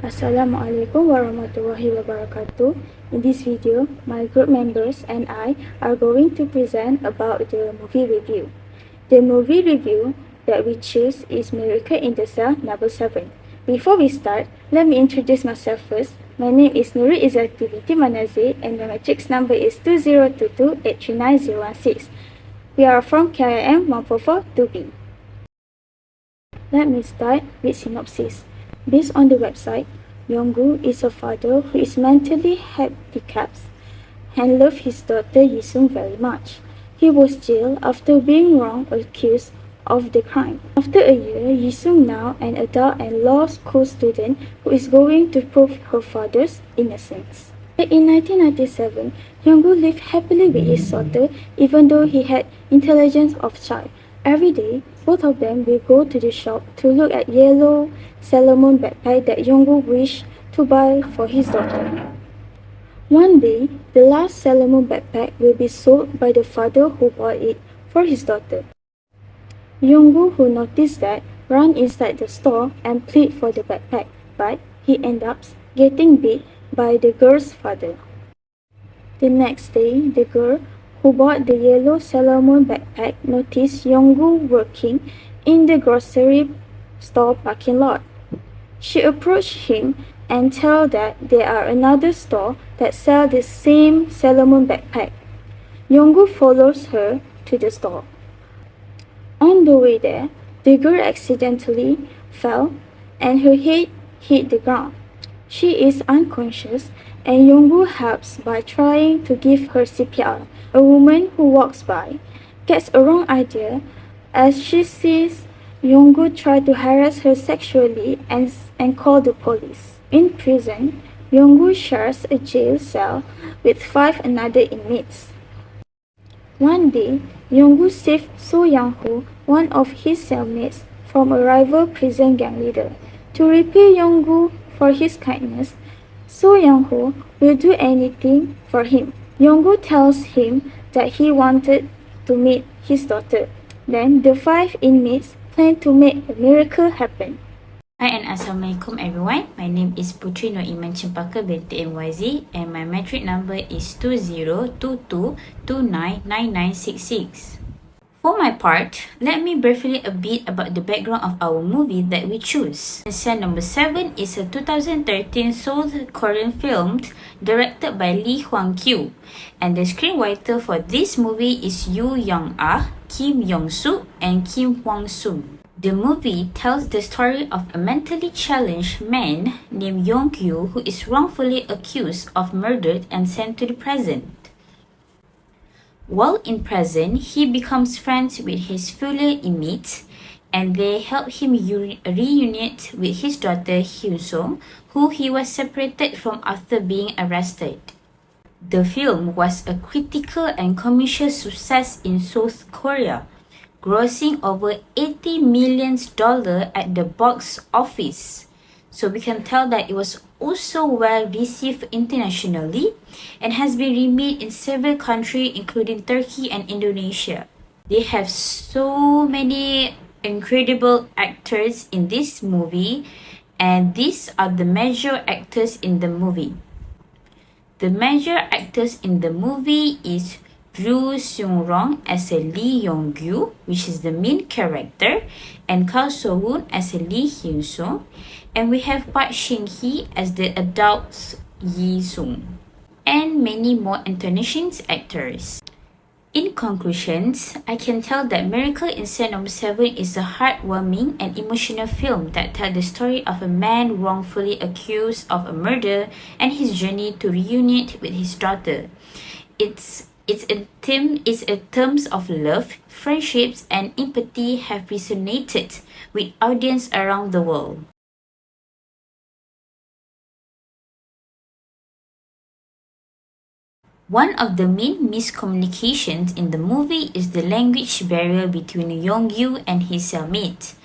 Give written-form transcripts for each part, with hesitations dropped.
Assalamualaikum warahmatullahi wabarakatuh. In this video, my group members and I are going to present about the movie review. The movie review that we choose is Miracle in the Cell number 7. Before we start, let me introduce myself first. My name is Nurul Izzati binti Manazir and the matrix number is 2022839016. We are from KIM1442B. Let me start with synopsis. Based on the website, Yonggu is a father who is mentally handicapped and loves his daughter Yisung very much. He was jailed after being wrongly accused of the crime. After a year, Yisung, now an adult and law school student who is going to prove her father's innocence. In 1997, Yonggu lived happily with his daughter even though he had intelligence of child. Every day, both of them will go to the shop to look at yellow Salomon backpack that Yonggu wished to buy for his daughter. One day, the last Salomon backpack will be sold by the father who bought it for his daughter. Yonggu, who noticed that, ran inside the store and pleaded for the backpack, but he ends up getting beat by the girl's father. The next day, the girl who bought the yellow Salomon backpack noticed Yonggu working in the grocery store parking lot. She approached him and told that there are another store that sells the same Salomon backpack. Yonggu follows her to the store. On the way there, the girl accidentally fell and her head hit the ground. She is unconscious and Yonggu helps by trying to give her CPR. A woman who walks by gets a wrong idea as she sees Yonggu try to harass her sexually and call the police. In prison, Yonggu shares a jail cell with 5 other inmates. One day, Yonggu saved So Yang-ho, one of his cellmates, from a rival prison gang leader. To repay Yonggu for his kindness, So Yang-ho will do anything for him. Yonggu tells him that he wanted to meet his daughter. Then the 5 inmates plan to make a miracle happen. Hi and Assalamualaikum everyone. My name is Putri Nur IML155 binti MYZ and my matric number is 2022299966. For my part, let me briefly a bit about the background of our movie that we choose. Cell number 7 is a 2013 South Korean film directed by Lee Hwang-kyu, and the screenwriter for this movie is Yoo Young-ah, Kim Yong-soo, and Kim Hwang-soon. The movie tells the story of a mentally challenged man named Yong-kyu who is wrongfully accused of murder and sent to the prison. While in prison, he becomes friends with his fellow inmates and they help him reunite with his daughter Hyun-sung, who he was separated from after being arrested. The film was a critical and commercial success in South Korea, grossing over $80 million at the box office. So we can tell that it was also well received internationally and has been remade in several countries including Turkey and Indonesia. They have so many incredible actors in this movie, and these are the major actors in the movie. The major actors in the movie is Ryu Seung-rong as a Lee Yong-gyu, which is the main character, and Kang So-hoon as a Lee Hyun-sung, and we have Park Shin-hye as the adult Yi-sung, and many more international actors. In conclusions, I can tell that Miracle in Cell number 7 is a heartwarming and emotional film that tells the story of a man wrongfully accused of a murder and his journey to reunite with his daughter. Its themes of love, friendships, and empathy have resonated with audience around the world. One of the main miscommunications in the movie is the language barrier between Yong-gyu and his cellmate.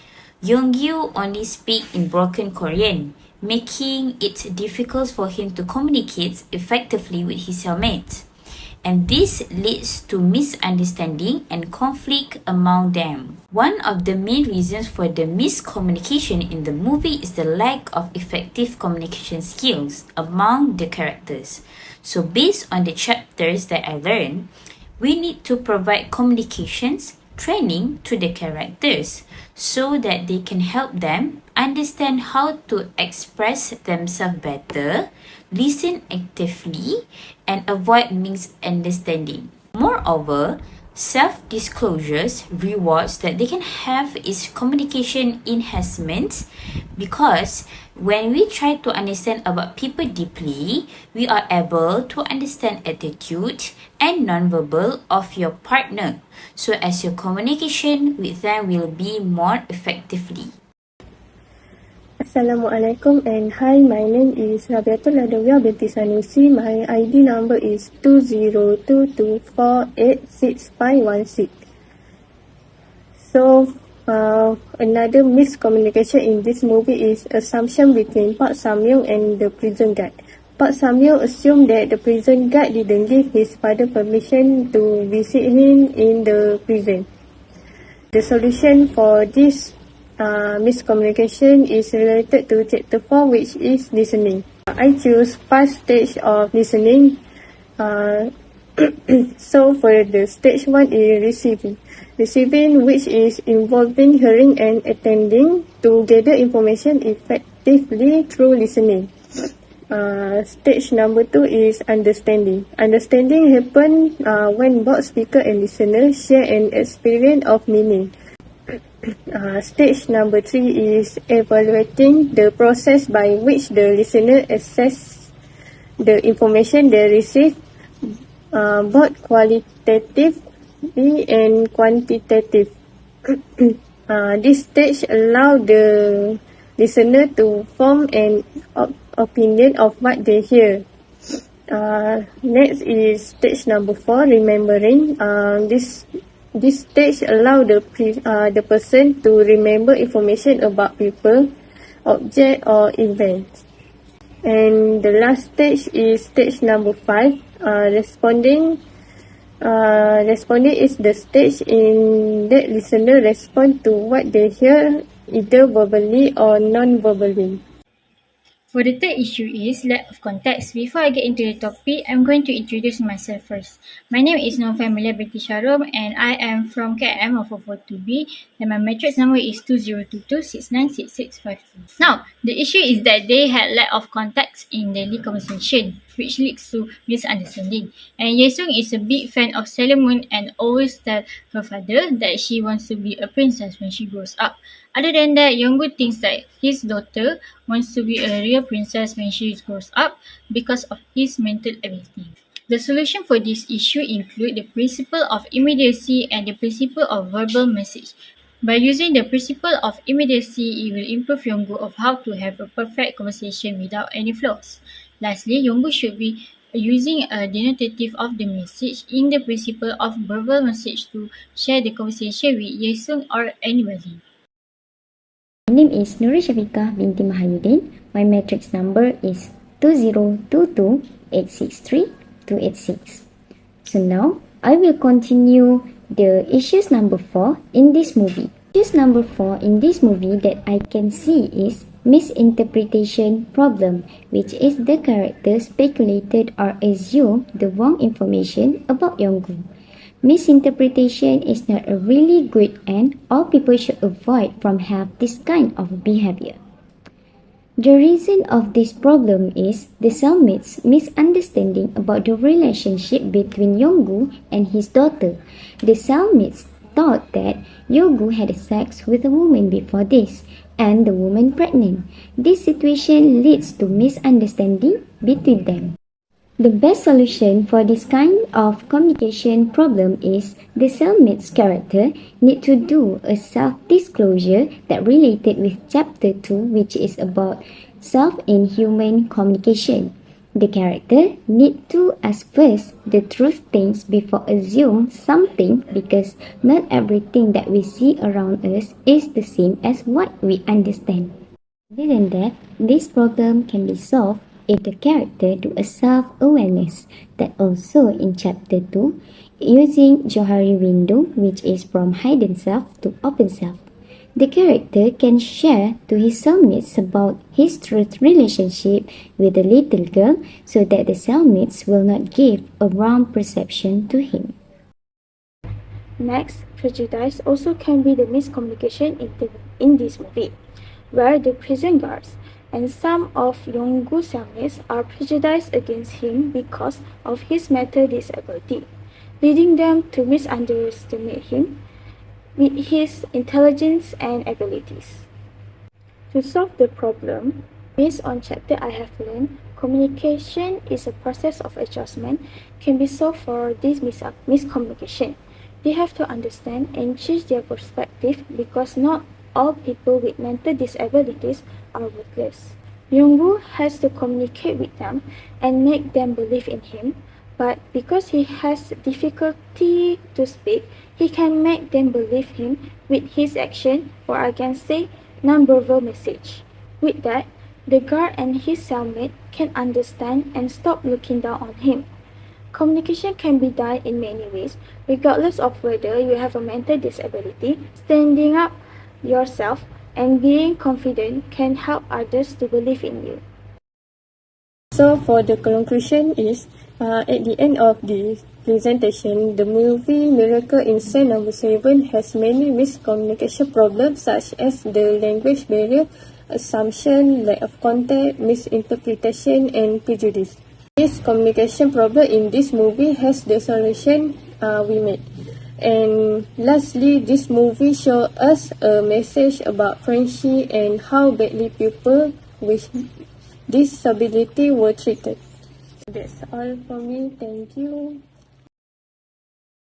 Yong-gyu only speaks in broken Korean, making it difficult for him to communicate effectively with his cellmate. and this leads to misunderstanding and conflict among them. One of the main reasons for the miscommunication in the movie is the lack of effective communication skills among the characters. So based on the chapters that I learned, we need to provide communications training to the characters so that they can help them understand how to express themselves better, listen actively, and avoid misunderstanding. Moreover, self-disclosures rewards that they can have is communication enhancements, because when we try to understand about people deeply, we are able to understand attitude and nonverbal of your partner, so as your communication with them will be more effectively. Assalamualaikum and hi, my name is Rabiatul Adawiyah binti Sanusi. My ID number is 2022486516. So, another miscommunication in this movie is assumption between Park Sam-young and the prison guard. Park Sam-young assumed that the prison guard didn't give his father permission to visit him in the prison. The solution for this miscommunication is related to chapter 4, which is listening. I choose 5 stages of listening. So for the stage 1 is receiving. Receiving, which is involving hearing and attending to gather information effectively through listening. Stage number 2 is understanding. Understanding happens when both speaker and listener share an experience of meaning. Stage number 3 is evaluating, the process by which the listener assess the information they receive, both qualitatively and quantitative. This stage allows the listener to form an opinion of what they hear. Next is stage number 4, remembering. This stage allows the person to remember information about people, object, or events. And the last stage is stage number 5, responding. Responding is the stage in that listener respond to what they hear, either verbally or non-verbally. For the third issue is lack of context. Before I get into the topic, I'm going to introduce myself first. My name is non-familiar binti Sharom and I am from KIM1442B and my matrix number is 2022696652. Now, the issue is that they had lack of context in daily conversation, which leads to misunderstanding. And Yesung is a big fan of Sailor Moon and always tell her father that she wants to be a princess when she grows up. Other than that, Yonggu thinks that his daughter wants to be a real princess when she grows up because of his mental ability. The solution for this issue include the principle of immediacy and the principle of verbal message. By using the principle of immediacy, it will improve Yonggu of how to have a perfect conversation without any flaws. Lastly, Yonggu should be using a denotative of the message in the principle of verbal message to share the conversation with Yesung or anybody. My name is Nuri Syafiqah binti Mahayuddin. My matrix number is 2022863286. So now, I will continue the issues number 4 in this movie. Issues number 4 in this movie that I can see is misinterpretation problem, which is the character speculated or assumed the wrong information about Yonggu. Misinterpretation is not a really good and all people should avoid from have this kind of behavior. The reason of this problem is the cellmate's misunderstanding about the relationship between Yonggu and his daughter. The cellmates thought that Yonggu had sex with a woman before this and the woman pregnant. This situation leads to misunderstanding between them. The best solution for this kind of communication problem is the cellmate's character need to do a self-disclosure that related with chapter 2, which is about self in human communication. The character need to ask first the truth things before assume something, because not everything that we see around us is the same as what we understand. Other than that, this problem can be solved if the character do a self-awareness, that also in chapter 2, using Johari window, which is from hidden self to open self. The character can share to his cellmates about his truth relationship with the little girl so that the cellmates will not give a wrong perception to him. Next, prejudice also can be the miscommunication in this movie, where the prison guards and some of Yonggu's cellmates are prejudiced against him because of his mental disability, leading them to misunderestimate him with his intelligence and abilities. To solve the problem, based on chapter I have learned, communication is a process of adjustment can be solved for this miscommunication. They have to understand and change their perspective because not all people with mental disabilities are worthless. Yonggu has to communicate with them and make them believe in him, but because he has difficulty to speak, he can make them believe him with his action, or I can say non-verbal message. With that, the guard and his cellmate can understand and stop looking down on him. Communication can be done in many ways, regardless of whether you have a mental disability. Standing up yourself and being confident can help others to believe in you. So for the conclusion is, at the end of the presentation, the movie Miracle in Cell Number 7 has many miscommunication problems such as the language barrier, assumption, lack of context, misinterpretation, and prejudice. This communication problem in this movie has the solution we made. And lastly, this movie shows us a message about friendship and how badly people with disability were treated. That's all for me. Thank you.